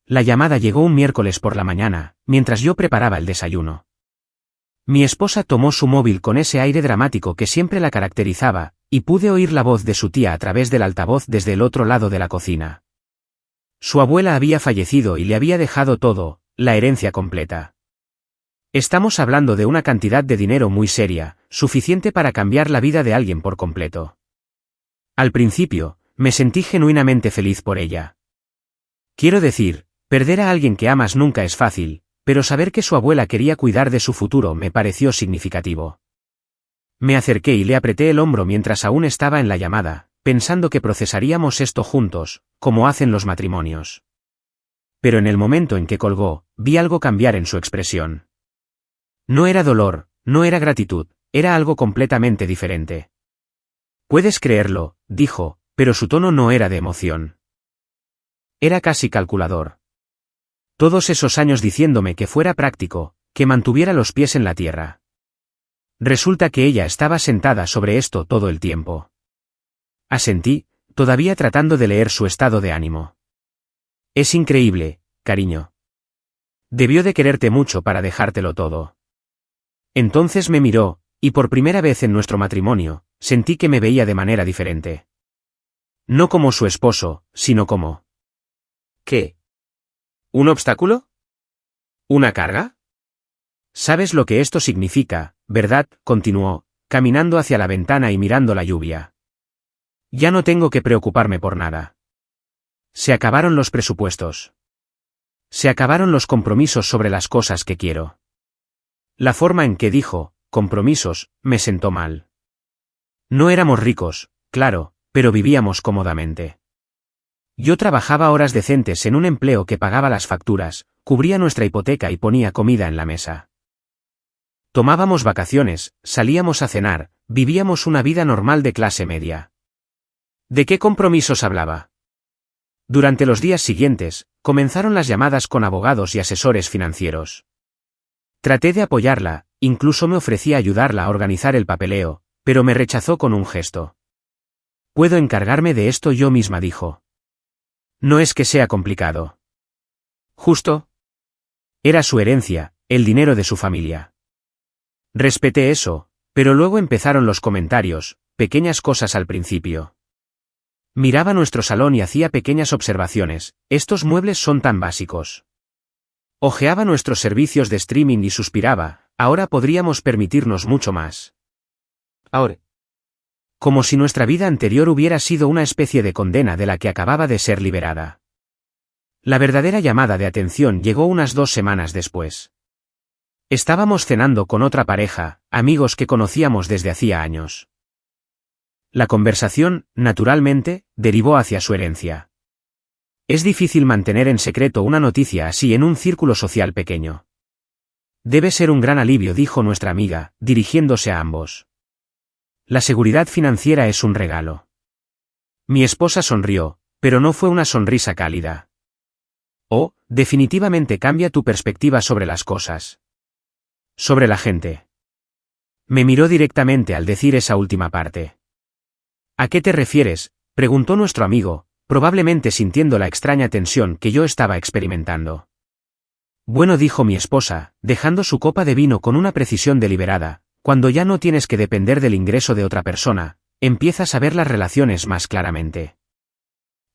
La llamada llegó un miércoles por la mañana, mientras yo preparaba el desayuno. Mi esposa tomó su móvil con ese aire dramático que siempre la caracterizaba, y pude oír la voz de su tía a través del altavoz desde el otro lado de la cocina. Su abuela había fallecido y le había dejado todo, la herencia completa. Estamos hablando de una cantidad de dinero muy seria, suficiente para cambiar la vida de alguien por completo. Al principio, me sentí genuinamente feliz por ella. Quiero decir, perder a alguien que amas nunca es fácil, pero saber que su abuela quería cuidar de su futuro me pareció significativo. Me acerqué y le apreté el hombro mientras aún estaba en la llamada, pensando que procesaríamos esto juntos, como hacen los matrimonios. Pero en el momento en que colgó, vi algo cambiar en su expresión. No era dolor, no era gratitud, era algo completamente diferente. Puedes creerlo, dijo, pero su tono no era de emoción. Era casi calculador. Todos esos años diciéndome que fuera práctico, que mantuviera los pies en la tierra. Resulta que ella estaba sentada sobre esto todo el tiempo. Asentí, todavía tratando de leer su estado de ánimo. Es increíble, cariño. Debió de quererte mucho para dejártelo todo. Entonces me miró, y por primera vez en nuestro matrimonio, sentí que me veía de manera diferente. No como su esposo, sino como... ¿Qué? ¿Un obstáculo? ¿Una carga? ¿Sabes lo que esto significa, verdad?, continuó, caminando hacia la ventana y mirando la lluvia. Ya no tengo que preocuparme por nada. Se acabaron los presupuestos. Se acabaron los compromisos sobre las cosas que quiero. La forma en que dijo, compromisos, me sentó mal. No éramos ricos, claro, pero vivíamos cómodamente. Yo trabajaba horas decentes en un empleo que pagaba las facturas, cubría nuestra hipoteca y ponía comida en la mesa. Tomábamos vacaciones, salíamos a cenar, vivíamos una vida normal de clase media. ¿De qué compromisos hablaba? Durante los días siguientes, comenzaron las llamadas con abogados y asesores financieros. Traté de apoyarla, incluso me ofrecí a ayudarla a organizar el papeleo, pero me rechazó con un gesto. Puedo encargarme de esto yo misma, dijo. No es que sea complicado. Justo. Era su herencia, el dinero de su familia. Respeté eso, pero luego empezaron los comentarios, pequeñas cosas al principio. Miraba nuestro salón y hacía pequeñas observaciones, estos muebles son tan básicos. Ojeaba nuestros servicios de streaming y suspiraba, ahora podríamos permitirnos mucho más. Ahora. Como si nuestra vida anterior hubiera sido una especie de condena de la que acababa de ser liberada. La verdadera llamada de atención llegó unas 2 semanas después. Estábamos cenando con otra pareja, amigos que conocíamos desde hacía años. La conversación, naturalmente, derivó hacia su herencia. Es difícil mantener en secreto una noticia así en un círculo social pequeño. Debe ser un gran alivio, dijo nuestra amiga, dirigiéndose a ambos. La seguridad financiera es un regalo. Mi esposa sonrió, pero no fue una sonrisa cálida. Oh, definitivamente cambia tu perspectiva sobre las cosas. Sobre la gente. Me miró directamente al decir esa última parte. ¿A qué te refieres?, preguntó nuestro amigo, probablemente sintiendo la extraña tensión que yo estaba experimentando. Bueno, dijo mi esposa, dejando su copa de vino con una precisión deliberada, cuando ya no tienes que depender del ingreso de otra persona, empiezas a ver las relaciones más claramente.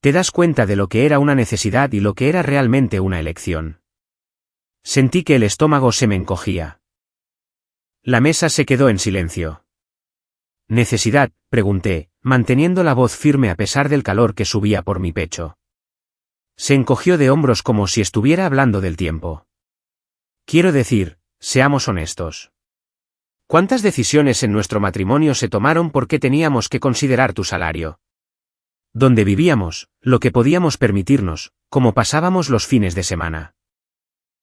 Te das cuenta de lo que era una necesidad y lo que era realmente una elección. Sentí que el estómago se me encogía. La mesa se quedó en silencio. ¿Necesidad?, pregunté, manteniendo la voz firme a pesar del calor que subía por mi pecho. Se encogió de hombros como si estuviera hablando del tiempo. Quiero decir, seamos honestos. ¿Cuántas decisiones en nuestro matrimonio se tomaron porque teníamos que considerar tu salario? Dónde vivíamos, lo que podíamos permitirnos, cómo pasábamos los fines de semana.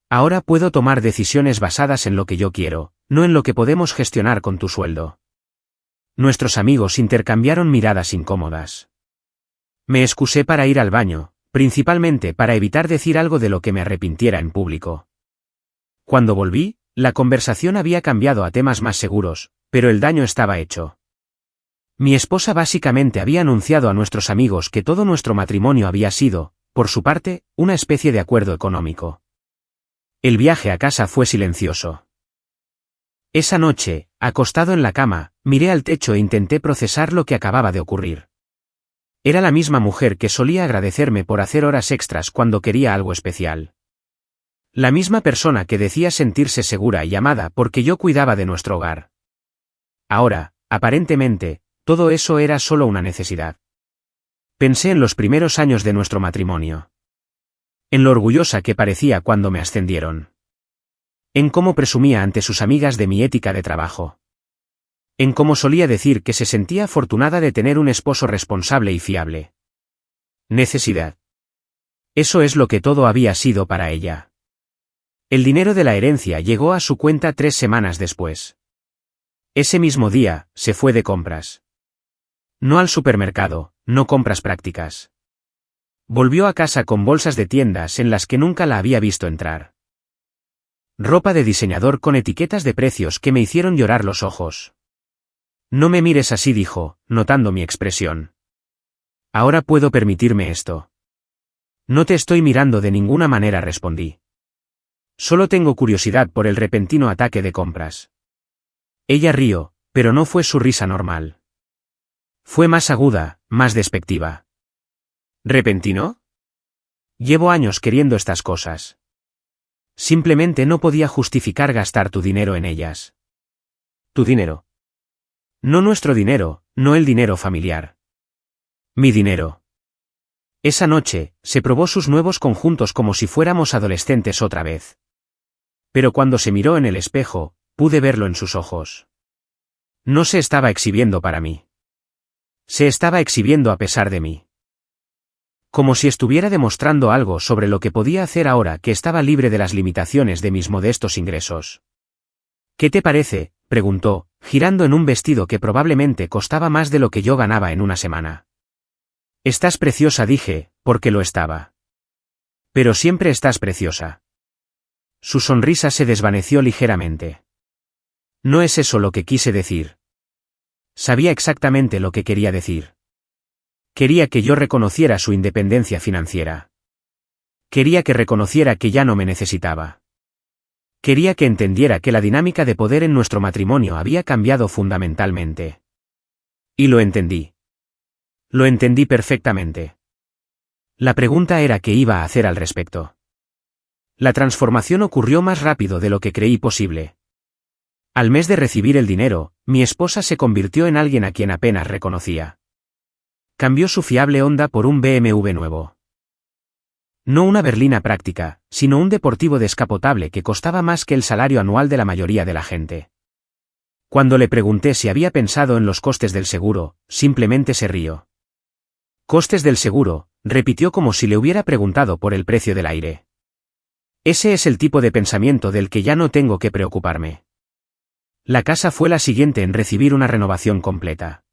Ahora puedo tomar decisiones basadas en lo que yo quiero, no en lo que podemos gestionar con tu sueldo. Nuestros amigos intercambiaron miradas incómodas. Me excusé para ir al baño, principalmente para evitar decir algo de lo que me arrepintiera en público. Cuando volví, la conversación había cambiado a temas más seguros, pero el daño estaba hecho. Mi esposa básicamente había anunciado a nuestros amigos que todo nuestro matrimonio había sido, por su parte, una especie de acuerdo económico. El viaje a casa fue silencioso. Esa noche, acostado en la cama, miré al techo e intenté procesar lo que acababa de ocurrir. Era la misma mujer que solía agradecerme por hacer horas extras cuando quería algo especial. La misma persona que decía sentirse segura y amada porque yo cuidaba de nuestro hogar. Ahora, aparentemente, todo eso era solo una necesidad. Pensé en los primeros años de nuestro matrimonio. En lo orgullosa que parecía cuando me ascendieron. En cómo presumía ante sus amigas de mi ética de trabajo. En cómo solía decir que se sentía afortunada de tener un esposo responsable y fiable. Necesidad. Eso es lo que todo había sido para ella. El dinero de la herencia llegó a su cuenta 3 semanas después. Ese mismo día, se fue de compras. No al supermercado, no compras prácticas. Volvió a casa con bolsas de tiendas en las que nunca la había visto entrar. Ropa de diseñador con etiquetas de precios que me hicieron llorar los ojos. No me mires así, dijo, notando mi expresión. Ahora puedo permitirme esto. No te estoy mirando de ninguna manera, respondí. Solo tengo curiosidad por el repentino ataque de compras. Ella rió, pero no fue su risa normal. Fue más aguda, más despectiva. ¿Repentino? Llevo años queriendo estas cosas. Simplemente no podía justificar gastar tu dinero en ellas. ¿Tu dinero? No nuestro dinero, no el dinero familiar. Mi dinero. Esa noche, se probó sus nuevos conjuntos como si fuéramos adolescentes otra vez. Pero cuando se miró en el espejo, pude verlo en sus ojos. No se estaba exhibiendo para mí. Se estaba exhibiendo a pesar de mí. Como si estuviera demostrando algo sobre lo que podía hacer ahora que estaba libre de las limitaciones de mis modestos ingresos. ¿Qué te parece?, preguntó, girando en un vestido que probablemente costaba más de lo que yo ganaba en una semana. Estás preciosa, dije, porque lo estaba. Pero siempre estás preciosa. Su sonrisa se desvaneció ligeramente. No es eso lo que quise decir. Sabía exactamente lo que quería decir. Quería que yo reconociera su independencia financiera. Quería que reconociera que ya no me necesitaba. Quería que entendiera que la dinámica de poder en nuestro matrimonio había cambiado fundamentalmente. Y lo entendí. Lo entendí perfectamente. La pregunta era qué iba a hacer al respecto. La transformación ocurrió más rápido de lo que creí posible. Al mes de recibir el dinero, mi esposa se convirtió en alguien a quien apenas reconocía. Cambió su fiable Honda por un BMW nuevo. No una berlina práctica, sino un deportivo descapotable que costaba más que el salario anual de la mayoría de la gente. Cuando le pregunté si había pensado en los costes del seguro, simplemente se rió. ¿Costes del seguro?, repitió como si le hubiera preguntado por el precio del aire. Ese es el tipo de pensamiento del que ya no tengo que preocuparme. La casa fue la siguiente en recibir una renovación completa.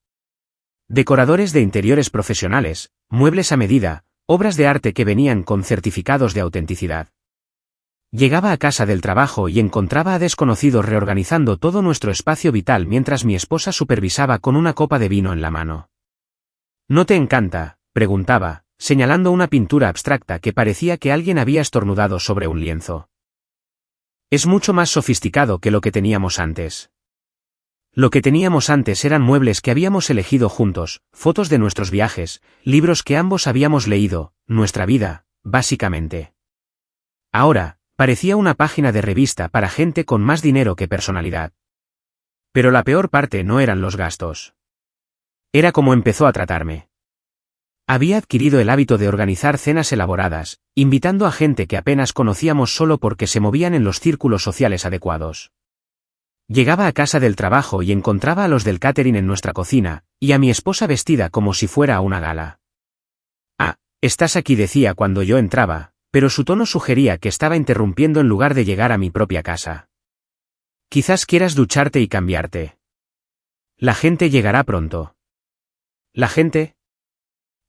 Decoradores de interiores profesionales, muebles a medida, obras de arte que venían con certificados de autenticidad. Llegaba a casa del trabajo y encontraba a desconocidos reorganizando todo nuestro espacio vital mientras mi esposa supervisaba con una copa de vino en la mano. ¿No te encanta?, preguntaba, señalando una pintura abstracta que parecía que alguien había estornudado sobre un lienzo. Es mucho más sofisticado que lo que teníamos antes. Lo que teníamos antes eran muebles que habíamos elegido juntos, fotos de nuestros viajes, libros que ambos habíamos leído, nuestra vida, básicamente. Ahora, parecía una página de revista para gente con más dinero que personalidad. Pero la peor parte no eran los gastos. Era como empezó a tratarme. Había adquirido el hábito de organizar cenas elaboradas, invitando a gente que apenas conocíamos solo porque se movían en los círculos sociales adecuados. Llegaba a casa del trabajo y encontraba a los del catering en nuestra cocina, y a mi esposa vestida como si fuera a una gala. «Ah, estás aquí», decía cuando yo entraba, pero su tono sugería que estaba interrumpiendo en lugar de llegar a mi propia casa. «Quizás quieras ducharte y cambiarte. La gente llegará pronto». ¿La gente?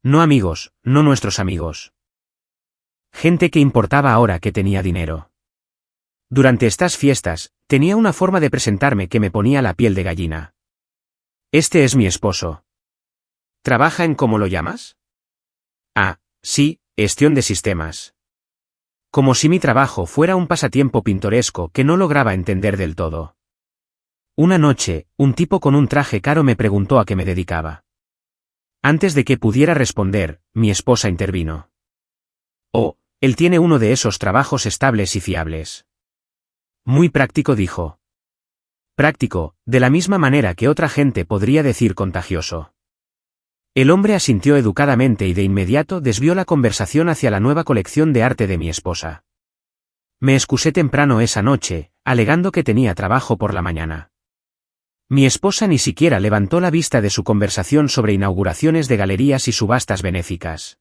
No amigos, no nuestros amigos. Gente que importaba ahora que tenía dinero. Durante estas fiestas, tenía una forma de presentarme que me ponía la piel de gallina. Este es mi esposo. ¿Trabaja en cómo lo llamas? Ah, sí, Gestión de sistemas. Como si mi trabajo fuera un pasatiempo pintoresco que no lograba entender del todo. Una noche, un tipo con un traje caro me preguntó a qué me dedicaba. Antes de que pudiera responder, mi esposa intervino. Oh, él tiene uno de esos trabajos estables y fiables. Muy práctico, dijo. Práctico, de la misma manera que otra gente podría decir contagioso. El hombre asintió educadamente y de inmediato desvió la conversación hacia la nueva colección de arte de mi esposa. Me excusé temprano esa noche, alegando que tenía trabajo por la mañana. Mi esposa ni siquiera levantó la vista de su conversación sobre inauguraciones de galerías y subastas benéficas.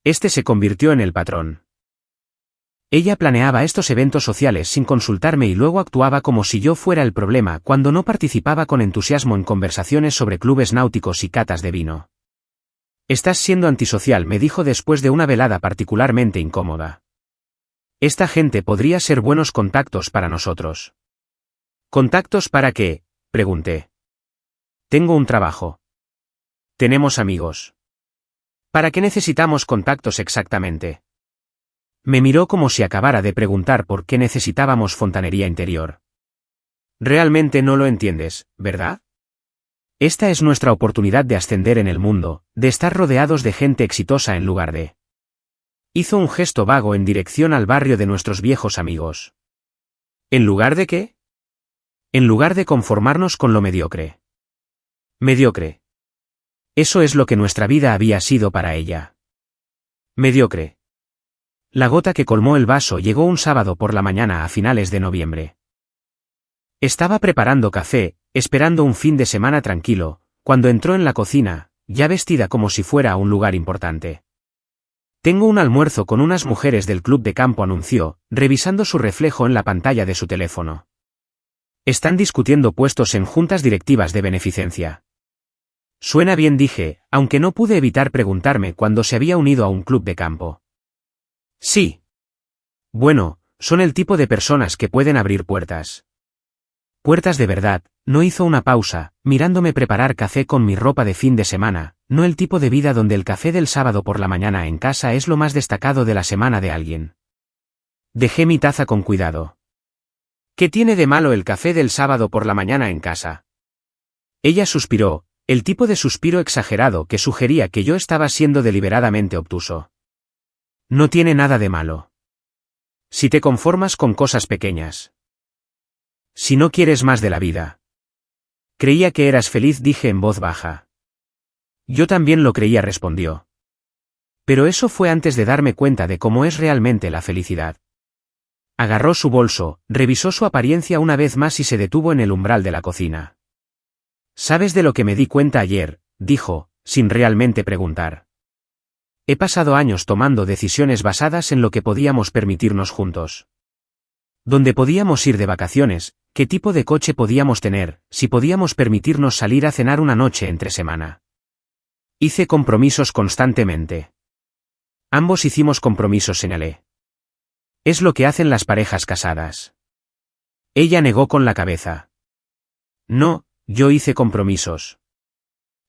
Este se convirtió en el patrón. Ella planeaba estos eventos sociales sin consultarme y luego actuaba como si yo fuera el problema cuando no participaba con entusiasmo en conversaciones sobre clubes náuticos y catas de vino. Estás siendo antisocial, me dijo después de una velada particularmente incómoda. Esta gente podría ser buenos contactos para nosotros. ¿Contactos para qué?, pregunté. Tengo un trabajo. Tenemos amigos. ¿Para qué necesitamos contactos exactamente? Me miró como si acabara de preguntar por qué necesitábamos fontanería interior. Realmente no lo entiendes, ¿verdad? Esta es nuestra oportunidad de ascender en el mundo, de estar rodeados de gente exitosa en lugar de... Hizo un gesto vago en dirección al barrio de nuestros viejos amigos. ¿En lugar de qué? En lugar de conformarnos con lo mediocre. Mediocre. Eso es lo que nuestra vida había sido para ella. Mediocre. La gota que colmó el vaso llegó un sábado por la mañana a finales de noviembre. Estaba preparando café, esperando un fin de semana tranquilo, cuando entró en la cocina, ya vestida como si fuera a un lugar importante. Tengo un almuerzo con unas mujeres del club de campo, anunció, revisando su reflejo en la pantalla de su teléfono. Están discutiendo puestos en juntas directivas de beneficencia. Suena bien, dije, aunque no pude evitar preguntarme cuándo se había unido a un club de campo. Sí. Bueno, son el tipo de personas que pueden abrir puertas. Puertas de verdad, no hizo una pausa, mirándome preparar café con mi ropa de fin de semana, no el tipo de vida donde el café del sábado por la mañana en casa es lo más destacado de la semana de alguien. Dejé mi taza con cuidado. ¿Qué tiene de malo el café del sábado por la mañana en casa? Ella suspiró, el tipo de suspiro exagerado que sugería que yo estaba siendo deliberadamente obtuso. No tiene nada de malo. Si te conformas con cosas pequeñas. Si no quieres más de la vida. Creía que eras feliz, dije en voz baja. Yo también lo creía, respondió. Pero eso fue antes de darme cuenta de cómo es realmente la felicidad. Agarró su bolso, revisó su apariencia una vez más y se detuvo en el umbral de la cocina. ¿Sabes de lo que me di cuenta ayer?, dijo, sin realmente preguntar. He pasado años tomando decisiones basadas en lo que podíamos permitirnos juntos. ¿Dónde podíamos ir de vacaciones? ¿Qué tipo de coche podíamos tener? Si podíamos permitirnos salir a cenar una noche entre semana. Hice compromisos constantemente. Ambos hicimos compromisos, señalé. Es lo que hacen las parejas casadas. Ella negó con la cabeza. No, yo hice compromisos.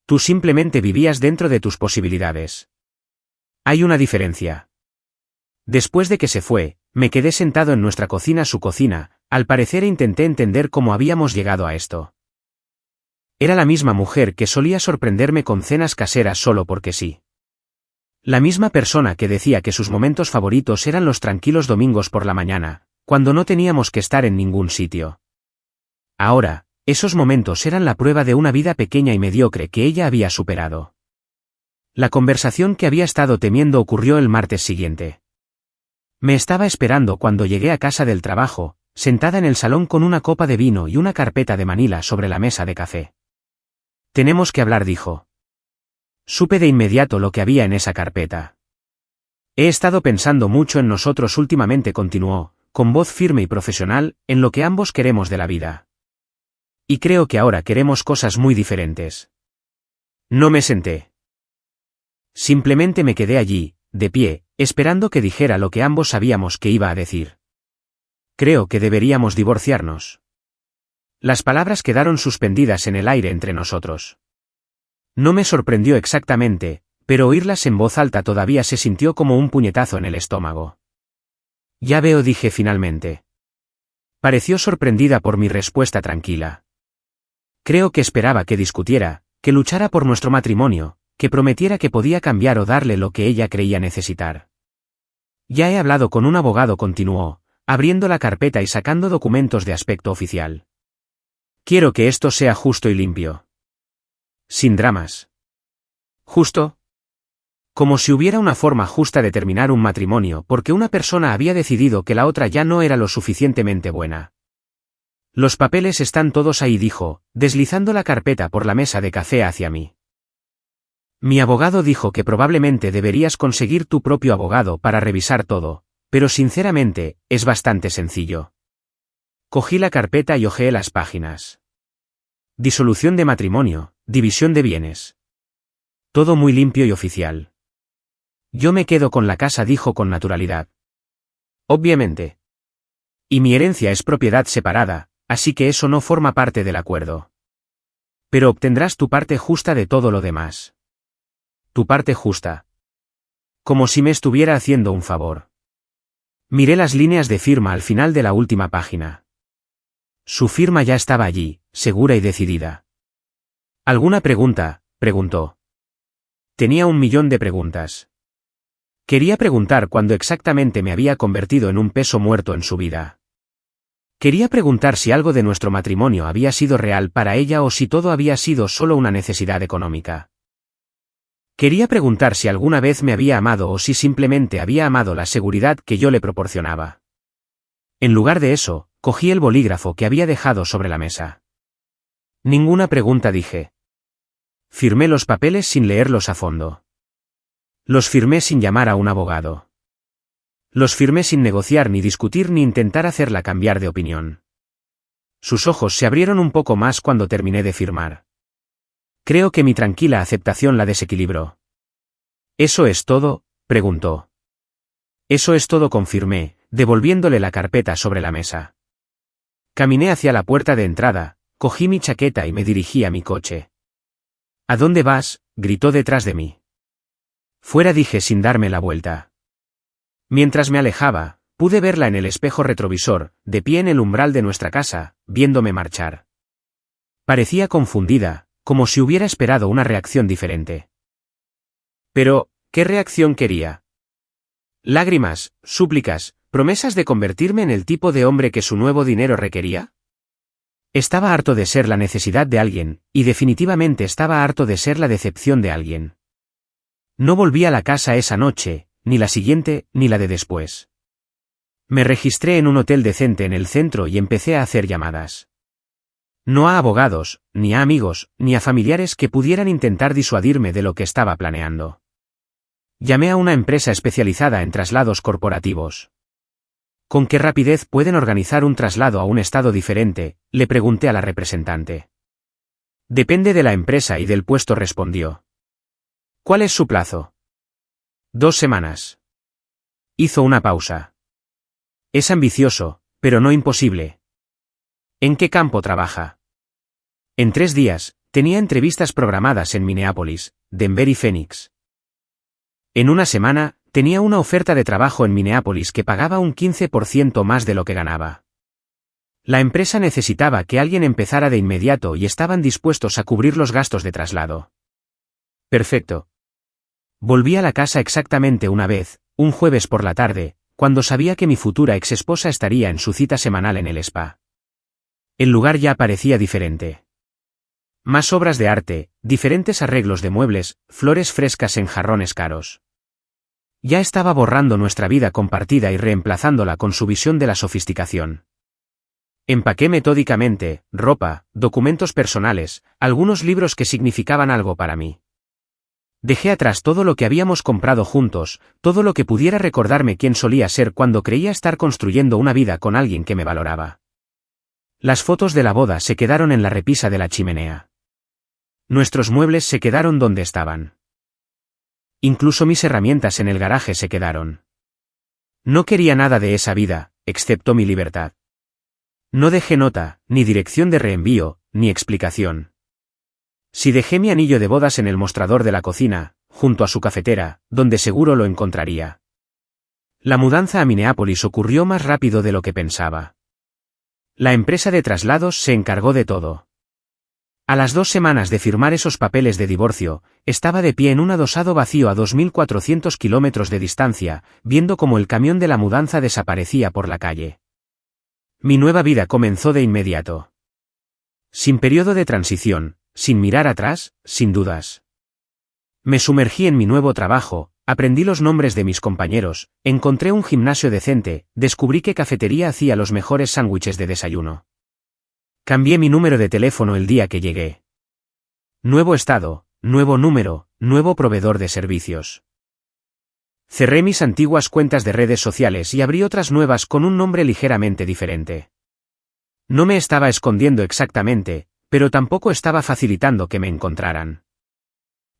Tú simplemente vivías dentro de tus posibilidades. Hay una diferencia. Después de que se fue, me quedé sentado en nuestra cocina, su cocina, al parecer, e intenté entender cómo habíamos llegado a esto. Era la misma mujer que solía sorprenderme con cenas caseras solo porque sí. La misma persona que decía que sus momentos favoritos eran los tranquilos domingos por la mañana, cuando no teníamos que estar en ningún sitio. Ahora, esos momentos eran la prueba de una vida pequeña y mediocre que ella había superado. La conversación que había estado temiendo ocurrió el martes siguiente. Me estaba esperando cuando llegué a casa del trabajo, sentada en el salón con una copa de vino y una carpeta de manila sobre la mesa de café. Tenemos que hablar, dijo. Supe de inmediato lo que había en esa carpeta. He estado pensando mucho en nosotros últimamente, continuó, con voz firme y profesional, en lo que ambos queremos de la vida. Y creo que ahora queremos cosas muy diferentes. No me senté. Simplemente me quedé allí, de pie, esperando que dijera lo que ambos sabíamos que iba a decir. Creo que deberíamos divorciarnos. Las palabras quedaron suspendidas en el aire entre nosotros. No me sorprendió exactamente, pero oírlas en voz alta todavía se sintió como un puñetazo en el estómago. Ya veo, dije finalmente. Pareció sorprendida por mi respuesta tranquila. Creo que esperaba que discutiera, que luchara por nuestro matrimonio, que prometiera que podía cambiar o darle lo que ella creía necesitar. Ya he hablado con un abogado, continuó, abriendo la carpeta y sacando documentos de aspecto oficial. Quiero que esto sea justo y limpio. Sin dramas. ¿Justo? Como si hubiera una forma justa de terminar un matrimonio porque una persona había decidido que la otra ya no era lo suficientemente buena. Los papeles están todos ahí, dijo, deslizando la carpeta por la mesa de café hacia mí. Mi abogado dijo que probablemente deberías conseguir tu propio abogado para revisar todo, pero sinceramente, es bastante sencillo. Cogí la carpeta y hojeé las páginas. Disolución de matrimonio, división de bienes. Todo muy limpio y oficial. Yo me quedo con la casa, dijo con naturalidad. Obviamente. Y mi herencia es propiedad separada, así que eso no forma parte del acuerdo. Pero obtendrás tu parte justa de todo lo demás. Tu parte justa. Como si me estuviera haciendo un favor. Miré las líneas de firma al final de la última página. Su firma ya estaba allí, segura y decidida. ¿Alguna pregunta?, preguntó. Tenía 1.000.000 de preguntas. Quería preguntar cuándo exactamente me había convertido en un peso muerto en su vida. Quería preguntar si algo de nuestro matrimonio había sido real para ella o si todo había sido solo una necesidad económica. Quería preguntar si alguna vez me había amado o si simplemente había amado la seguridad que yo le proporcionaba. En lugar de eso, cogí el bolígrafo que había dejado sobre la mesa. Ninguna pregunta, dije. Firmé los papeles sin leerlos a fondo. Los firmé sin llamar a un abogado. Los firmé sin negociar ni discutir ni intentar hacerla cambiar de opinión. Sus ojos se abrieron un poco más cuando terminé de firmar. Creo que mi tranquila aceptación la desequilibró. ¿Eso es todo?, preguntó. Eso es todo, confirmé, devolviéndole la carpeta sobre la mesa. Caminé hacia la puerta de entrada, cogí mi chaqueta y me dirigí a mi coche. ¿A dónde vas?, gritó detrás de mí. Fuera, dije sin darme la vuelta. Mientras me alejaba, pude verla en el espejo retrovisor, de pie en el umbral de nuestra casa, viéndome marchar. Parecía confundida, como si hubiera esperado una reacción diferente. Pero, ¿qué reacción quería? ¿Lágrimas, súplicas, promesas de convertirme en el tipo de hombre que su nuevo dinero requería? Estaba harto de ser la necesidad de alguien, y definitivamente estaba harto de ser la decepción de alguien. No volví a la casa esa noche, ni la siguiente, ni la de después. Me registré en un hotel decente en el centro y empecé a hacer llamadas. No a abogados, ni a amigos, ni a familiares que pudieran intentar disuadirme de lo que estaba planeando. Llamé a una empresa especializada en traslados corporativos. ¿Con qué rapidez pueden organizar un traslado a un estado diferente?, le pregunté a la representante. Depende de la empresa y del puesto, respondió. ¿Cuál es su plazo? 2 semanas. Hizo una pausa. Es ambicioso, pero no imposible. ¿En qué campo trabaja? En 3 días, tenía entrevistas programadas en Minneapolis, Denver y Phoenix. En 1 semana, tenía una oferta de trabajo en Minneapolis que pagaba un 15% más de lo que ganaba. La empresa necesitaba que alguien empezara de inmediato y estaban dispuestos a cubrir los gastos de traslado. Perfecto. Volví a la casa exactamente una vez, un jueves por la tarde, cuando sabía que mi futura exesposa estaría en su cita semanal en el spa. El lugar ya parecía diferente. Más obras de arte, diferentes arreglos de muebles, flores frescas en jarrones caros. Ya estaba borrando nuestra vida compartida y reemplazándola con su visión de la sofisticación. Empaqué metódicamente, ropa, documentos personales, algunos libros que significaban algo para mí. Dejé atrás todo lo que habíamos comprado juntos, todo lo que pudiera recordarme quién solía ser cuando creía estar construyendo una vida con alguien que me valoraba. Las fotos de la boda se quedaron en la repisa de la chimenea. Nuestros muebles se quedaron donde estaban. Incluso mis herramientas en el garaje se quedaron. No quería nada de esa vida, excepto mi libertad. No dejé nota, ni dirección de reenvío, ni explicación. Si dejé mi anillo de bodas en el mostrador de la cocina, junto a su cafetera, donde seguro lo encontraría. La mudanza a Minneapolis ocurrió más rápido de lo que pensaba. La empresa de traslados se encargó de todo. A las 2 semanas de firmar esos papeles de divorcio, estaba de pie en un adosado vacío a 2.400 kilómetros de distancia, viendo cómo el camión de la mudanza desaparecía por la calle. Mi nueva vida comenzó de inmediato. Sin periodo de transición, sin mirar atrás, sin dudas. Me sumergí en mi nuevo trabajo, aprendí los nombres de mis compañeros, encontré un gimnasio decente, descubrí qué cafetería hacía los mejores sándwiches de desayuno. Cambié mi número de teléfono el día que llegué. Nuevo estado, nuevo número, nuevo proveedor de servicios. Cerré mis antiguas cuentas de redes sociales y abrí otras nuevas con un nombre ligeramente diferente. No me estaba escondiendo exactamente, pero tampoco estaba facilitando que me encontraran.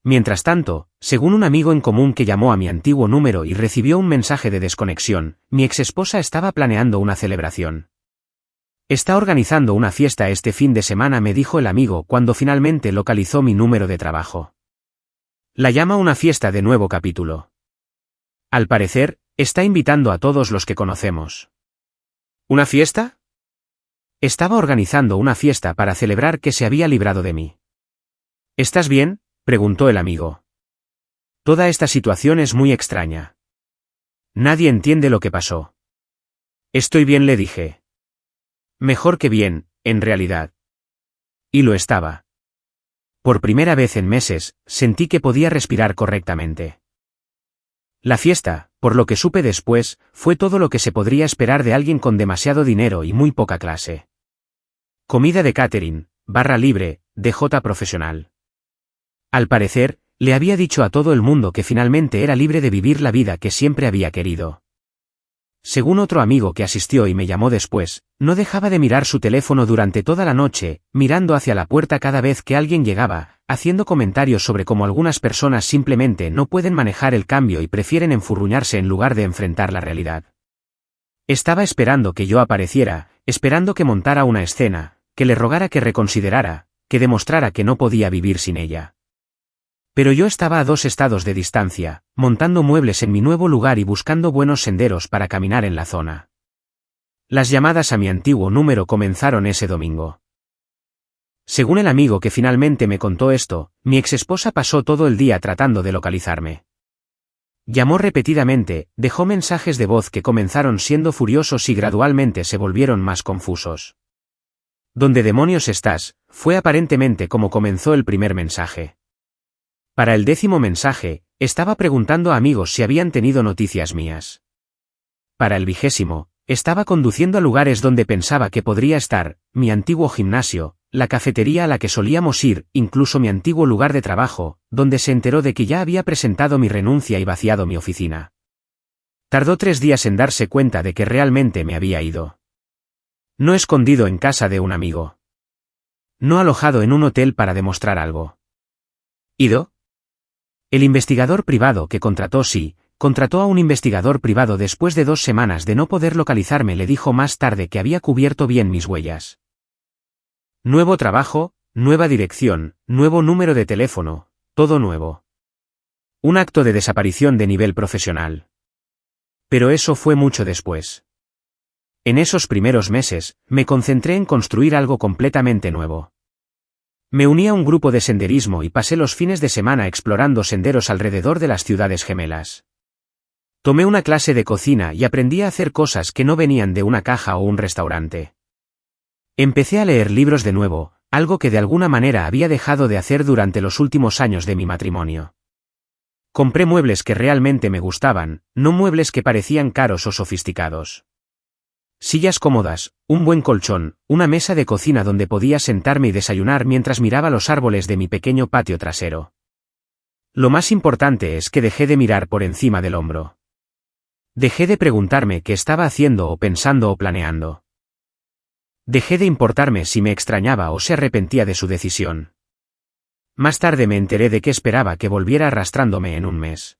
Mientras tanto, según un amigo en común que llamó a mi antiguo número y recibió un mensaje de desconexión, mi exesposa estaba planeando una celebración. Está organizando una fiesta este fin de semana, me dijo el amigo cuando finalmente localizó mi número de trabajo. La llama una fiesta de nuevo capítulo. Al parecer, está invitando a todos los que conocemos. ¿Una fiesta? Estaba organizando una fiesta para celebrar que se había librado de mí. ¿Estás bien?, preguntó el amigo. Toda esta situación es muy extraña. Nadie entiende lo que pasó. Estoy bien, le dije. Mejor que bien, en realidad. Y lo estaba. Por primera vez en meses, sentí que podía respirar correctamente. La fiesta, por lo que supe después, fue todo lo que se podría esperar de alguien con demasiado dinero y muy poca clase. Comida de catering, barra libre, DJ profesional. Al parecer, le había dicho a todo el mundo que finalmente era libre de vivir la vida que siempre había querido. Según otro amigo que asistió y me llamó después, no dejaba de mirar su teléfono durante toda la noche, mirando hacia la puerta cada vez que alguien llegaba, haciendo comentarios sobre cómo algunas personas simplemente no pueden manejar el cambio y prefieren enfurruñarse en lugar de enfrentar la realidad. Estaba esperando que yo apareciera, esperando que montara una escena, que le rogara que reconsiderara, que demostrara que no podía vivir sin ella. Pero yo estaba a 2 estados de distancia, montando muebles en mi nuevo lugar y buscando buenos senderos para caminar en la zona. Las llamadas a mi antiguo número comenzaron ese domingo. Según el amigo que finalmente me contó esto, mi exesposa pasó todo el día tratando de localizarme. Llamó repetidamente, dejó mensajes de voz que comenzaron siendo furiosos y gradualmente se volvieron más confusos. ¿Dónde demonios estás?, fue aparentemente como comenzó el primer mensaje. Para el 10º mensaje, estaba preguntando a amigos si habían tenido noticias mías. Para el 20º, estaba conduciendo a lugares donde pensaba que podría estar, mi antiguo gimnasio, la cafetería a la que solíamos ir, incluso mi antiguo lugar de trabajo, donde se enteró de que ya había presentado mi renuncia y vaciado mi oficina. Tardó 3 días en darse cuenta de que realmente me había ido. No escondido en casa de un amigo. No alojado en un hotel para demostrar algo. ¿Ido? El investigador privado que contrató contrató a un investigador privado después de 2 semanas de no poder localizarme, le dijo más tarde que había cubierto bien mis huellas. Nuevo trabajo, nueva dirección, nuevo número de teléfono, todo nuevo. Un acto de desaparición de nivel profesional. Pero eso fue mucho después. En esos primeros meses, me concentré en construir algo completamente nuevo. Me uní a un grupo de senderismo y pasé los fines de semana explorando senderos alrededor de las ciudades gemelas. Tomé una clase de cocina y aprendí a hacer cosas que no venían de una caja o un restaurante. Empecé a leer libros de nuevo, algo que de alguna manera había dejado de hacer durante los últimos años de mi matrimonio. Compré muebles que realmente me gustaban, no muebles que parecían caros o sofisticados. Sillas cómodas, un buen colchón, una mesa de cocina donde podía sentarme y desayunar mientras miraba los árboles de mi pequeño patio trasero. Lo más importante es que dejé de mirar por encima del hombro. Dejé de preguntarme qué estaba haciendo o pensando o planeando. Dejé de importarme si me extrañaba o se arrepentía de su decisión. Más tarde me enteré de que esperaba que volviera arrastrándome en un mes.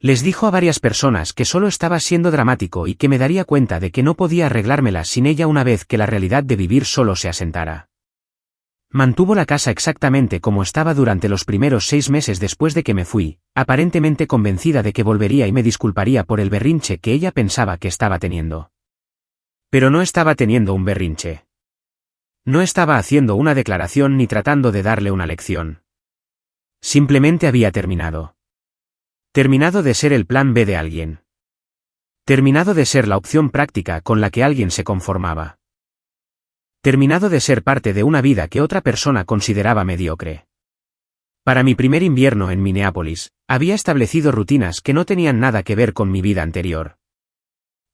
Les dijo a varias personas que solo estaba siendo dramático y que me daría cuenta de que no podía arreglármelas sin ella una vez que la realidad de vivir solo se asentara. Mantuvo la casa exactamente como estaba durante los primeros 6 meses después de que me fui, aparentemente convencida de que volvería y me disculparía por el berrinche que ella pensaba que estaba teniendo. Pero no estaba teniendo un berrinche. No estaba haciendo una declaración ni tratando de darle una lección. Simplemente había terminado. Terminado de ser el plan B de alguien. Terminado de ser la opción práctica con la que alguien se conformaba. Terminado de ser parte de una vida que otra persona consideraba mediocre. Para mi primer invierno en Minneapolis, había establecido rutinas que no tenían nada que ver con mi vida anterior.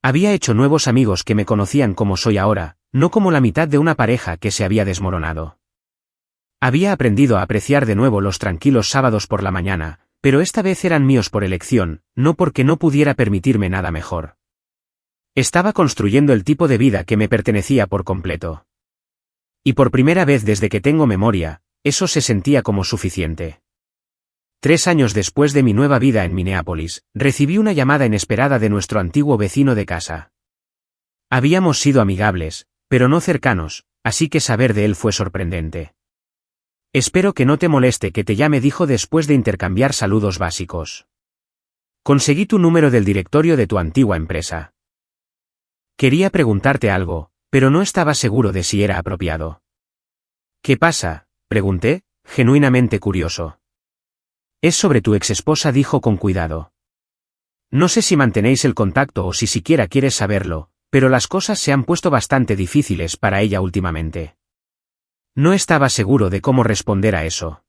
Había hecho nuevos amigos que me conocían como soy ahora, no como la mitad de una pareja que se había desmoronado. Había aprendido a apreciar de nuevo los tranquilos sábados por la mañana, pero esta vez eran míos por elección, no porque no pudiera permitirme nada mejor. Estaba construyendo el tipo de vida que me pertenecía por completo. Y por primera vez desde que tengo memoria, eso se sentía como suficiente. 3 años después de mi nueva vida en Minneapolis, recibí una llamada inesperada de nuestro antiguo vecino de casa. Habíamos sido amigables, pero no cercanos, así que saber de él fue sorprendente. Espero que no te moleste que te llame, dijo después de intercambiar saludos básicos. Conseguí tu número del directorio de tu antigua empresa. Quería preguntarte algo, pero no estaba seguro de si era apropiado. ¿Qué pasa?, pregunté, genuinamente curioso. Es sobre tu exesposa, dijo con cuidado. No sé si mantenéis el contacto o si siquiera quieres saberlo, pero las cosas se han puesto bastante difíciles para ella últimamente. No estaba seguro de cómo responder a eso.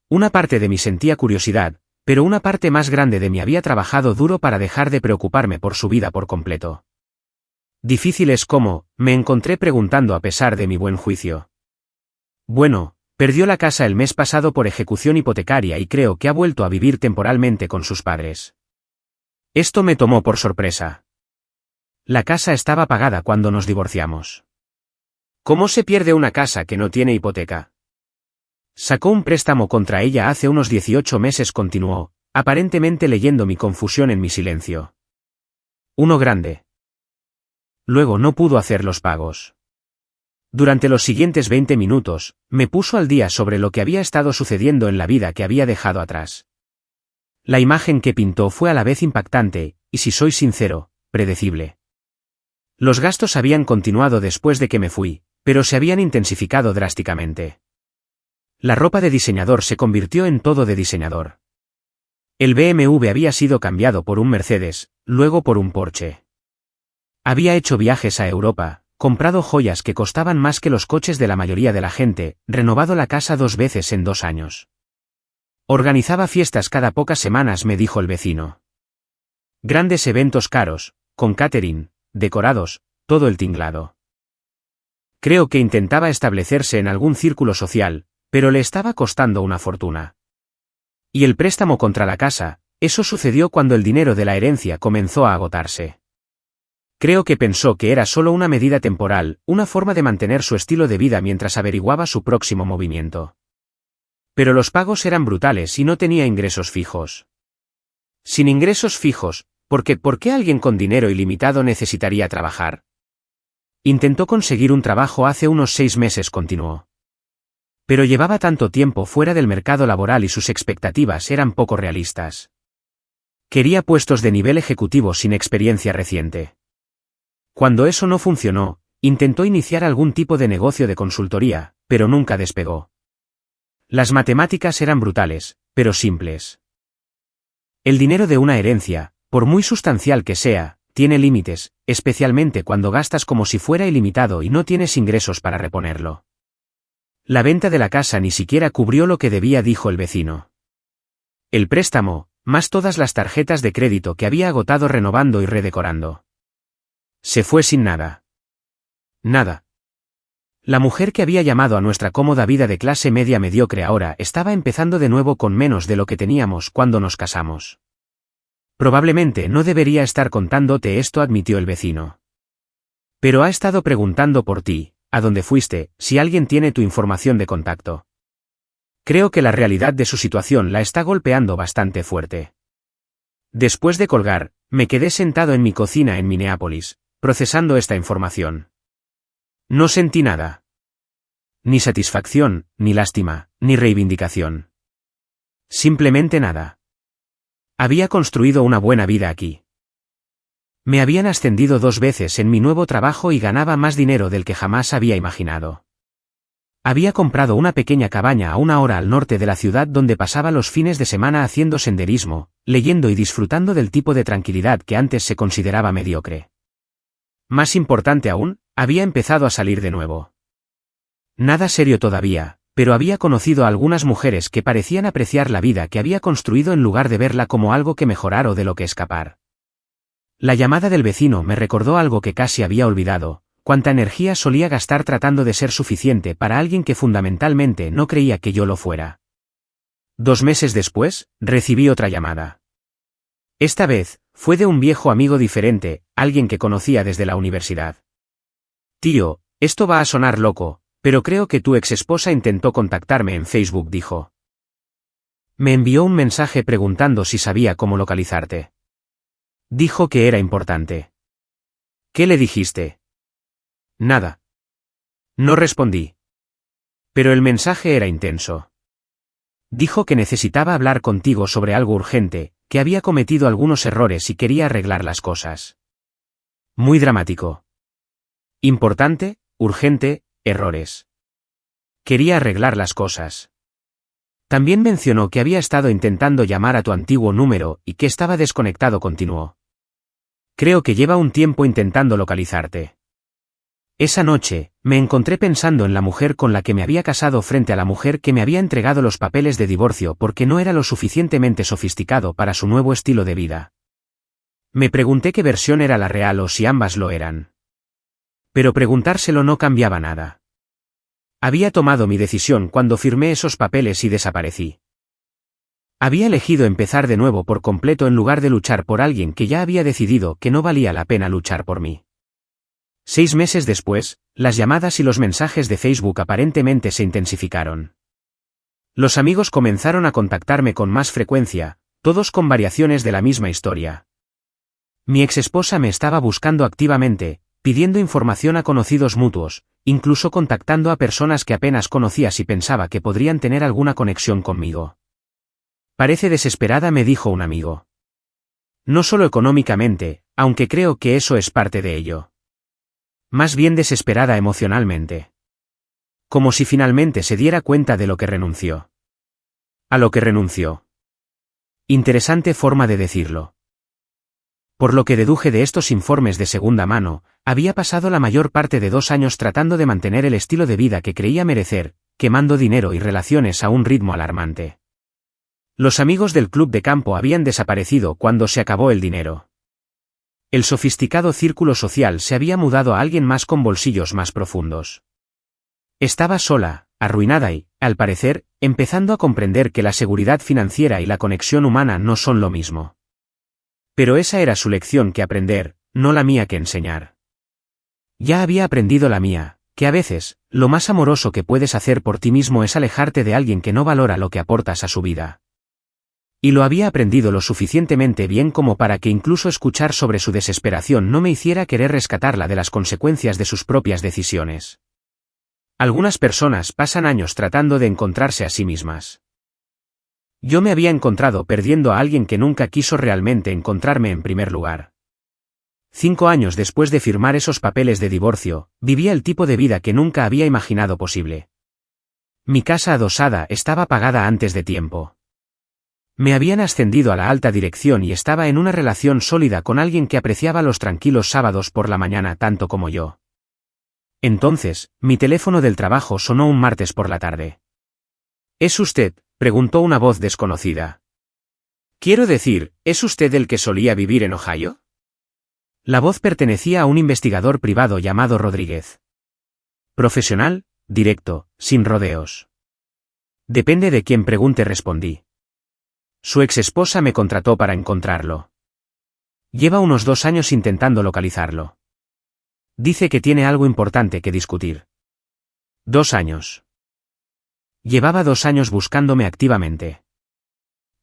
Una parte de mí sentía curiosidad, pero una parte más grande de mí había trabajado duro para dejar de preocuparme por su vida por completo. Difícil es cómo, me encontré preguntando a pesar de mi buen juicio. Bueno, perdió la casa el mes pasado por ejecución hipotecaria y creo que ha vuelto a vivir temporalmente con sus padres. Esto me tomó por sorpresa. La casa estaba pagada cuando nos divorciamos. ¿Cómo se pierde una casa que no tiene hipoteca? Sacó un préstamo contra ella hace unos 18 meses, continuó, aparentemente leyendo mi confusión en mi silencio. Uno grande. Luego no pudo hacer los pagos. Durante los siguientes 20 minutos, me puso al día sobre lo que había estado sucediendo en la vida que había dejado atrás. La imagen que pintó fue a la vez impactante, y si soy sincero, predecible. Los gastos habían continuado después de que me fui, pero se habían intensificado drásticamente. La ropa de diseñador se convirtió en todo de diseñador. El BMW había sido cambiado por un Mercedes, luego por un Porsche. Había hecho viajes a Europa, comprado joyas que costaban más que los coches de la mayoría de la gente, renovado la casa 2 veces en 2 años. Organizaba fiestas cada pocas semanas, me dijo el vecino. Grandes eventos caros, con catering, decorados, todo el tinglado. Creo que intentaba establecerse en algún círculo social, pero le estaba costando una fortuna. Y el préstamo contra la casa, eso sucedió cuando el dinero de la herencia comenzó a agotarse. Creo que pensó que era solo una medida temporal, una forma de mantener su estilo de vida mientras averiguaba su próximo movimiento. Pero los pagos eran brutales y no tenía ingresos fijos. Sin ingresos fijos, ¿por qué alguien con dinero ilimitado necesitaría trabajar? Intentó conseguir un trabajo hace unos 6 meses, continuó. Pero llevaba tanto tiempo fuera del mercado laboral y sus expectativas eran poco realistas. Quería puestos de nivel ejecutivo sin experiencia reciente. Cuando eso no funcionó, intentó iniciar algún tipo de negocio de consultoría, pero nunca despegó. Las matemáticas eran brutales, pero simples. El dinero de una herencia, por muy sustancial que sea, tiene límites, especialmente cuando gastas como si fuera ilimitado y no tienes ingresos para reponerlo. La venta de la casa ni siquiera cubrió lo que debía, dijo el vecino. El préstamo, más todas las tarjetas de crédito que había agotado renovando y redecorando. Se fue sin nada. Nada. La mujer que había llamado a nuestra cómoda vida de clase media mediocre ahora estaba empezando de nuevo con menos de lo que teníamos cuando nos casamos. Probablemente no debería estar contándote esto, admitió el vecino. Pero ha estado preguntando por ti, a dónde fuiste, si alguien tiene tu información de contacto. Creo que la realidad de su situación la está golpeando bastante fuerte. Después de colgar, me quedé sentado en mi cocina en Minneapolis, procesando esta información. No sentí nada. Ni satisfacción, ni lástima, ni reivindicación. Simplemente nada. Había construido una buena vida aquí. Me habían ascendido 2 veces en mi nuevo trabajo y ganaba más dinero del que jamás había imaginado. Había comprado una pequeña cabaña a 1 hora al norte de la ciudad donde pasaba los fines de semana haciendo senderismo, leyendo y disfrutando del tipo de tranquilidad que antes se consideraba mediocre. Más importante aún, había empezado a salir de nuevo. Nada serio todavía, pero había conocido a algunas mujeres que parecían apreciar la vida que había construido en lugar de verla como algo que mejorar o de lo que escapar. La llamada del vecino me recordó algo que casi había olvidado: cuánta energía solía gastar tratando de ser suficiente para alguien que fundamentalmente no creía que yo lo fuera. 2 meses después, recibí otra llamada. Esta vez, fue de un viejo amigo diferente, alguien que conocía desde la universidad. Tío, esto va a sonar loco, pero creo que tu exesposa intentó contactarme en Facebook, dijo. Me envió un mensaje preguntando si sabía cómo localizarte. Dijo que era importante. ¿Qué le dijiste? Nada. No respondí. Pero el mensaje era intenso. Dijo que necesitaba hablar contigo sobre algo urgente, que había cometido algunos errores y quería arreglar las cosas. Muy dramático. Importante, urgente, errores. Quería arreglar las cosas. También mencionó que había estado intentando llamar a tu antiguo número y que estaba desconectado, continuó. Creo que lleva un tiempo intentando localizarte. Esa noche, me encontré pensando en la mujer con la que me había casado frente a la mujer que me había entregado los papeles de divorcio porque no era lo suficientemente sofisticado para su nuevo estilo de vida. Me pregunté qué versión era la real o si ambas lo eran. Pero preguntárselo no cambiaba nada. Había tomado mi decisión cuando firmé esos papeles y desaparecí. Había elegido empezar de nuevo por completo en lugar de luchar por alguien que ya había decidido que no valía la pena luchar por mí. 6 meses después, las llamadas y los mensajes de Facebook aparentemente se intensificaron. Los amigos comenzaron a contactarme con más frecuencia, todos con variaciones de la misma historia. Mi exesposa me estaba buscando activamente, pidiendo información a conocidos mutuos, incluso contactando a personas que apenas conocía si pensaba que podrían tener alguna conexión conmigo. Parece desesperada, me dijo un amigo. No solo económicamente, aunque creo que eso es parte de ello. Más bien desesperada emocionalmente. Como si finalmente se diera cuenta de lo que renunció. A lo que renunció. Interesante forma de decirlo. Por lo que deduje de estos informes de segunda mano, había pasado la mayor parte de 2 años tratando de mantener el estilo de vida que creía merecer, quemando dinero y relaciones a un ritmo alarmante. Los amigos del club de campo habían desaparecido cuando se acabó el dinero. El sofisticado círculo social se había mudado a alguien más con bolsillos más profundos. Estaba sola, arruinada y, al parecer, empezando a comprender que la seguridad financiera y la conexión humana no son lo mismo. Pero esa era su lección que aprender, no la mía que enseñar. Ya había aprendido la mía, que a veces, lo más amoroso que puedes hacer por ti mismo es alejarte de alguien que no valora lo que aportas a su vida. Y lo había aprendido lo suficientemente bien como para que incluso escuchar sobre su desesperación no me hiciera querer rescatarla de las consecuencias de sus propias decisiones. Algunas personas pasan años tratando de encontrarse a sí mismas. Yo me había encontrado perdiendo a alguien que nunca quiso realmente encontrarme en primer lugar. 5 años después de firmar esos papeles de divorcio, vivía el tipo de vida que nunca había imaginado posible. Mi casa adosada estaba pagada antes de tiempo. Me habían ascendido a la alta dirección y estaba en una relación sólida con alguien que apreciaba los tranquilos sábados por la mañana tanto como yo. Entonces, mi teléfono del trabajo sonó un martes por la tarde. ¿Es usted?, preguntó una voz desconocida. Quiero decir, ¿es usted el que solía vivir en Ohio? La voz pertenecía a un investigador privado llamado Rodríguez. Profesional, directo, sin rodeos. Depende de quién pregunte, respondí. Su exesposa me contrató para encontrarlo. Lleva unos 2 años intentando localizarlo. Dice que tiene algo importante que discutir. 2 años. Llevaba 2 años buscándome activamente.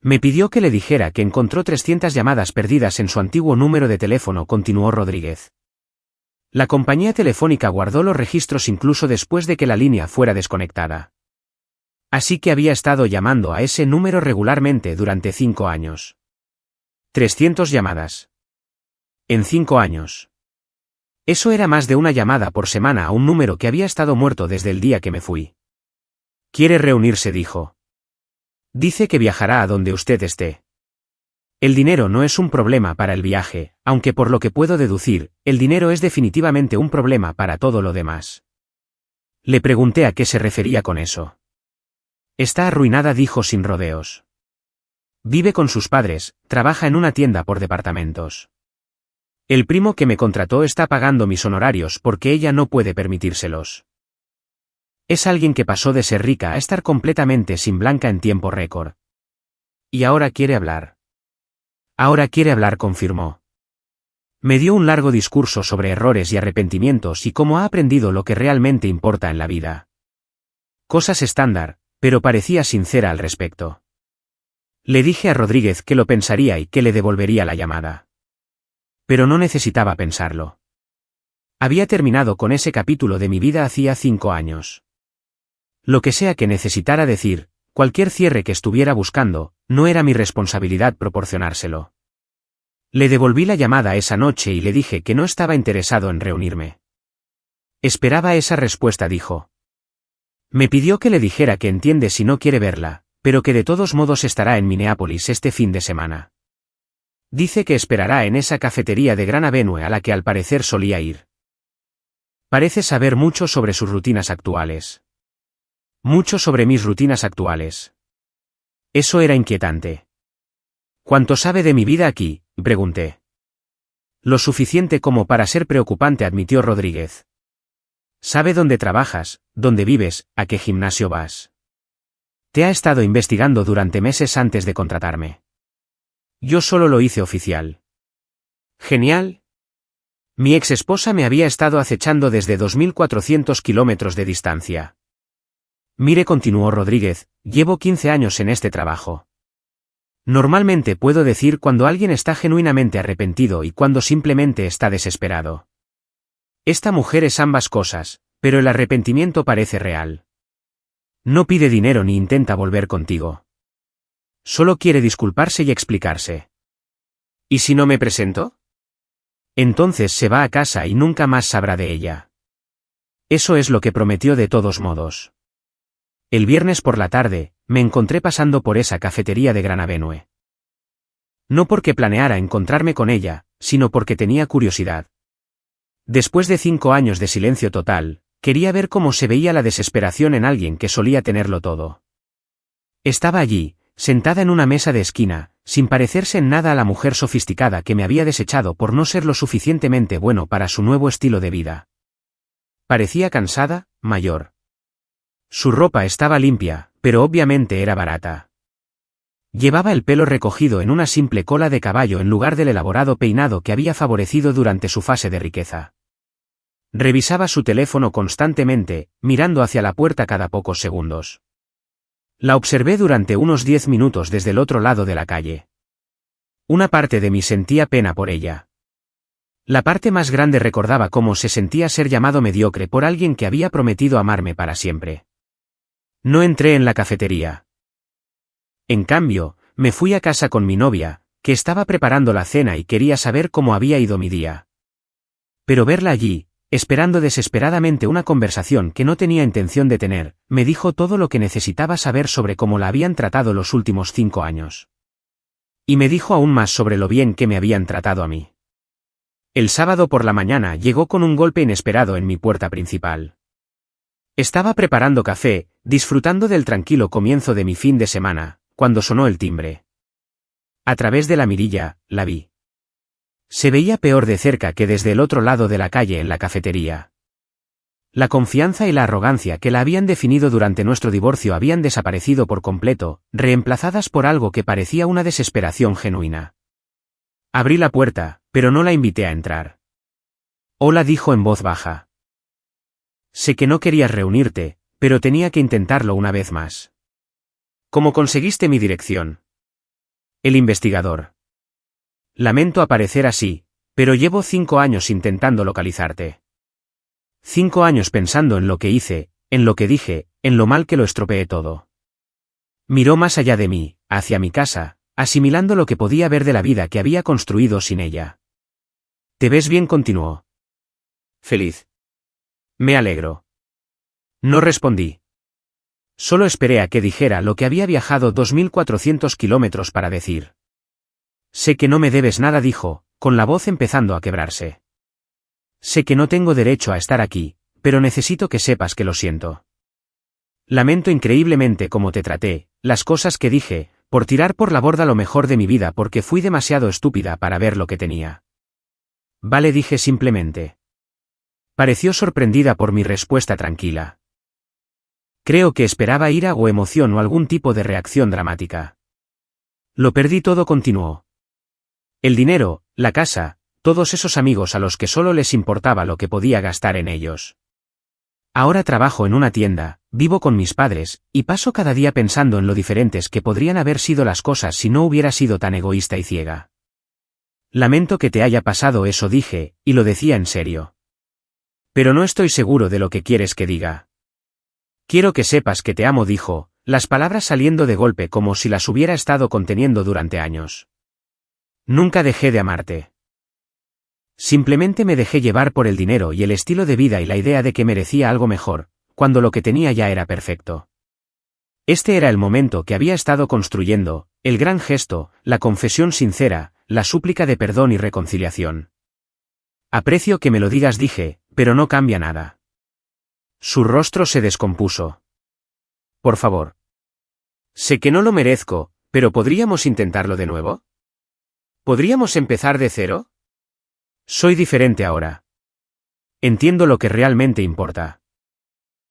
Me pidió que le dijera que encontró 300 llamadas perdidas en su antiguo número de teléfono, continuó Rodríguez. La compañía telefónica guardó los registros incluso después de que la línea fuera desconectada. Así que había estado llamando a ese número regularmente durante 5 años. 300 llamadas. En 5 años. Eso era más de una llamada por semana a un número que había estado muerto desde el día que me fui. Quiere reunirse, dijo. Dice que viajará a donde usted esté. El dinero no es un problema para el viaje, aunque por lo que puedo deducir, el dinero es definitivamente un problema para todo lo demás. Le pregunté a qué se refería con eso. Está arruinada, dijo sin rodeos. Vive con sus padres, trabaja en una tienda por departamentos. El primo que me contrató está pagando mis honorarios porque ella no puede permitírselos. Es alguien que pasó de ser rica a estar completamente sin blanca en tiempo récord. Y ahora quiere hablar. Ahora quiere hablar, confirmó. Me dio un largo discurso sobre errores y arrepentimientos y cómo ha aprendido lo que realmente importa en la vida. Cosas estándar, pero parecía sincera al respecto. Le dije a Rodríguez que lo pensaría y que le devolvería la llamada. Pero no necesitaba pensarlo. Había terminado con ese capítulo de mi vida hacía 5 años. Lo que sea que necesitara decir, cualquier cierre que estuviera buscando, no era mi responsabilidad proporcionárselo. Le devolví la llamada esa noche y le dije que no estaba interesado en reunirme. Esperaba esa respuesta, dijo. Me pidió que le dijera que entiende si no quiere verla, pero que de todos modos estará en Minneapolis este fin de semana. Dice que esperará en esa cafetería de Gran Avenue a la que al parecer solía ir. Parece saber mucho sobre sus rutinas actuales. Mucho sobre mis rutinas actuales. Eso era inquietante. ¿Cuánto sabe de mi vida aquí?, pregunté. Lo suficiente como para ser preocupante, admitió Rodríguez. Sabe dónde trabajas, dónde vives, a qué gimnasio vas. Te ha estado investigando durante meses antes de contratarme. Yo solo lo hice oficial. Genial. Mi ex esposa me había estado acechando desde 2.400 kilómetros de distancia. Mire, continuó Rodríguez, llevo 15 años en este trabajo. Normalmente puedo decir cuando alguien está genuinamente arrepentido y cuando simplemente está desesperado. Esta mujer es ambas cosas, pero el arrepentimiento parece real. No pide dinero ni intenta volver contigo. Solo quiere disculparse y explicarse. ¿Y si no me presento? Entonces se va a casa y nunca más sabrá de ella. Eso es lo que prometió de todos modos. El viernes por la tarde, me encontré pasando por esa cafetería de Gran Avenue. No porque planeara encontrarme con ella, sino porque tenía curiosidad. Después de 5 años de silencio total, quería ver cómo se veía la desesperación en alguien que solía tenerlo todo. Estaba allí, sentada en una mesa de esquina, sin parecerse en nada a la mujer sofisticada que me había desechado por no ser lo suficientemente bueno para su nuevo estilo de vida. Parecía cansada, mayor. Su ropa estaba limpia, pero obviamente era barata. Llevaba el pelo recogido en una simple cola de caballo en lugar del elaborado peinado que había favorecido durante su fase de riqueza. Revisaba su teléfono constantemente, mirando hacia la puerta cada pocos segundos. La observé durante unos 10 minutos desde el otro lado de la calle. Una parte de mí sentía pena por ella. La parte más grande recordaba cómo se sentía ser llamado mediocre por alguien que había prometido amarme para siempre. No entré en la cafetería. En cambio, me fui a casa con mi novia, que estaba preparando la cena y quería saber cómo había ido mi día. Pero verla allí, esperando desesperadamente una conversación que no tenía intención de tener, me dijo todo lo que necesitaba saber sobre cómo la habían tratado los últimos 5 años. Y me dijo aún más sobre lo bien que me habían tratado a mí. El sábado por la mañana llegó con un golpe inesperado en mi puerta principal. Estaba preparando café, disfrutando del tranquilo comienzo de mi fin de semana, cuando sonó el timbre. A través de la mirilla, la vi. Se veía peor de cerca que desde el otro lado de la calle en la cafetería. La confianza y la arrogancia que la habían definido durante nuestro divorcio habían desaparecido por completo, reemplazadas por algo que parecía una desesperación genuina. Abrí la puerta, pero no la invité a entrar. Hola, dijo en voz baja. Sé que no querías reunirte, pero tenía que intentarlo una vez más. ¿Cómo conseguiste mi dirección? El investigador. Lamento aparecer así, pero llevo 5 años intentando localizarte. 5 años pensando en lo que hice, en lo que dije, en lo mal que lo estropeé todo. Miró más allá de mí, hacia mi casa, asimilando lo que podía ver de la vida que había construido sin ella. ¿Te ves bien?, continuó. Feliz. Me alegro. No respondí. Solo esperé a que dijera lo que había viajado 2400 kilómetros para decir. Sé que no me debes nada, dijo, con la voz empezando a quebrarse. Sé que no tengo derecho a estar aquí, pero necesito que sepas que lo siento. Lamento increíblemente cómo te traté, las cosas que dije, por tirar por la borda lo mejor de mi vida porque fui demasiado estúpida para ver lo que tenía. Vale, dije simplemente. Pareció sorprendida por mi respuesta tranquila. Creo que esperaba ira o emoción o algún tipo de reacción dramática. Lo perdí todo, continuó. El dinero, la casa, todos esos amigos a los que solo les importaba lo que podía gastar en ellos. Ahora trabajo en una tienda, vivo con mis padres, y paso cada día pensando en lo diferentes que podrían haber sido las cosas si no hubiera sido tan egoísta y ciega. Lamento que te haya pasado eso, dije, y lo decía en serio. Pero no estoy seguro de lo que quieres que diga. Quiero que sepas que te amo, dijo, las palabras saliendo de golpe como si las hubiera estado conteniendo durante años. Nunca dejé de amarte. Simplemente me dejé llevar por el dinero y el estilo de vida y la idea de que merecía algo mejor, cuando lo que tenía ya era perfecto. Este era el momento que había estado construyendo, el gran gesto, la confesión sincera, la súplica de perdón y reconciliación. Aprecio que me lo digas, dije, pero no cambia nada. Su rostro se descompuso. Por favor. Sé que no lo merezco, pero ¿podríamos intentarlo de nuevo? ¿Podríamos empezar de cero? Soy diferente ahora. Entiendo lo que realmente importa.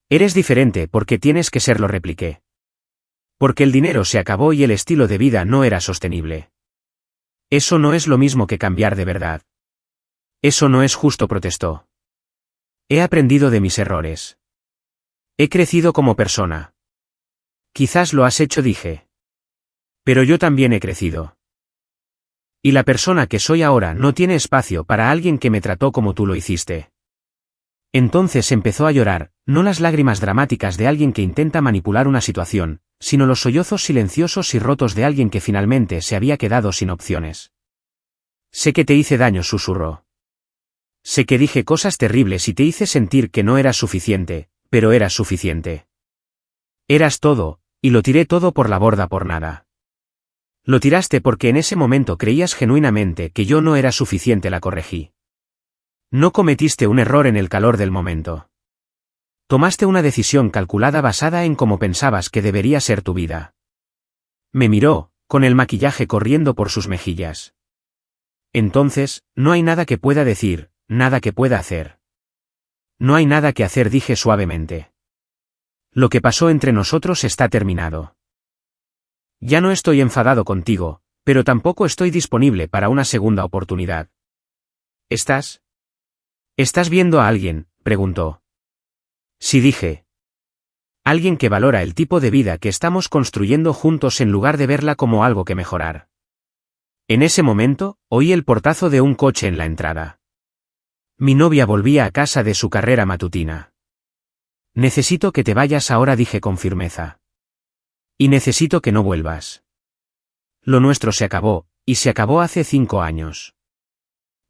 Eres diferente porque tienes que serlo, repliqué. Porque el dinero se acabó y el estilo de vida no era sostenible. Eso no es lo mismo que cambiar de verdad. Eso no es justo, protestó. He aprendido de mis errores. He crecido como persona. Quizás lo has hecho, dije. Pero yo también he crecido. Y la persona que soy ahora no tiene espacio para alguien que me trató como tú lo hiciste. Entonces empezó a llorar, no las lágrimas dramáticas de alguien que intenta manipular una situación, sino los sollozos silenciosos y rotos de alguien que finalmente se había quedado sin opciones. Sé que te hice daño, susurró. Sé que dije cosas terribles y te hice sentir que no eras suficiente, pero eras suficiente. Eras todo, y lo tiré todo por la borda por nada. Lo tiraste porque en ese momento creías genuinamente que yo no era suficiente, la corregí. No cometiste un error en el calor del momento. Tomaste una decisión calculada basada en cómo pensabas que debería ser tu vida. Me miró, con el maquillaje corriendo por sus mejillas. Entonces, no hay nada que pueda decir, nada que pueda hacer. No hay nada que hacer, dije suavemente. Lo que pasó entre nosotros está terminado. Ya no estoy enfadado contigo, pero tampoco estoy disponible para una segunda oportunidad. ¿Estás viendo a alguien?, preguntó. Sí, dije. Alguien que valora el tipo de vida que estamos construyendo juntos en lugar de verla como algo que mejorar. En ese momento, oí el portazo de un coche en la entrada. Mi novia volvía a casa de su carrera matutina. Necesito que te vayas ahora, dije con firmeza. Y necesito que no vuelvas. Lo nuestro se acabó, y se acabó hace 5 años.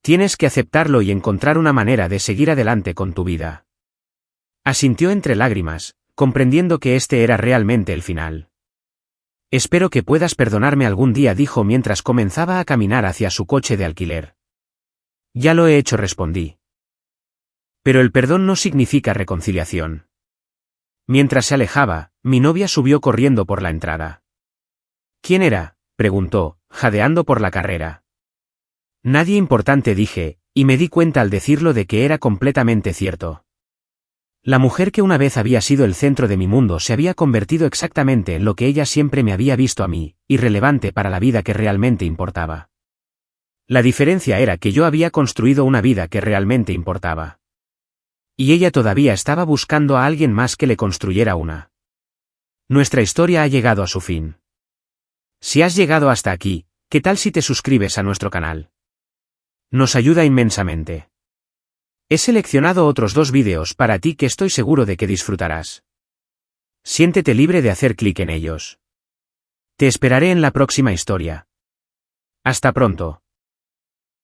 Tienes que aceptarlo y encontrar una manera de seguir adelante con tu vida. Asintió entre lágrimas, comprendiendo que este era realmente el final. Espero que puedas perdonarme algún día, dijo mientras comenzaba a caminar hacia su coche de alquiler. Ya lo he hecho, respondí. Pero el perdón no significa reconciliación. Mientras se alejaba, mi novia subió corriendo por la entrada. ¿Quién era?, preguntó, jadeando por la carrera. Nadie importante, dije, y me di cuenta al decirlo de que era completamente cierto. La mujer que una vez había sido el centro de mi mundo se había convertido exactamente en lo que ella siempre me había visto a mí, irrelevante para la vida que realmente importaba. La diferencia era que yo había construido una vida que realmente importaba. Y ella todavía estaba buscando a alguien más que le construyera una. Nuestra historia ha llegado a su fin. Si has llegado hasta aquí, ¿qué tal si te suscribes a nuestro canal? Nos ayuda inmensamente. He seleccionado otros 2 vídeos para ti que estoy seguro de que disfrutarás. Siéntete libre de hacer clic en ellos. Te esperaré en la próxima historia. Hasta pronto.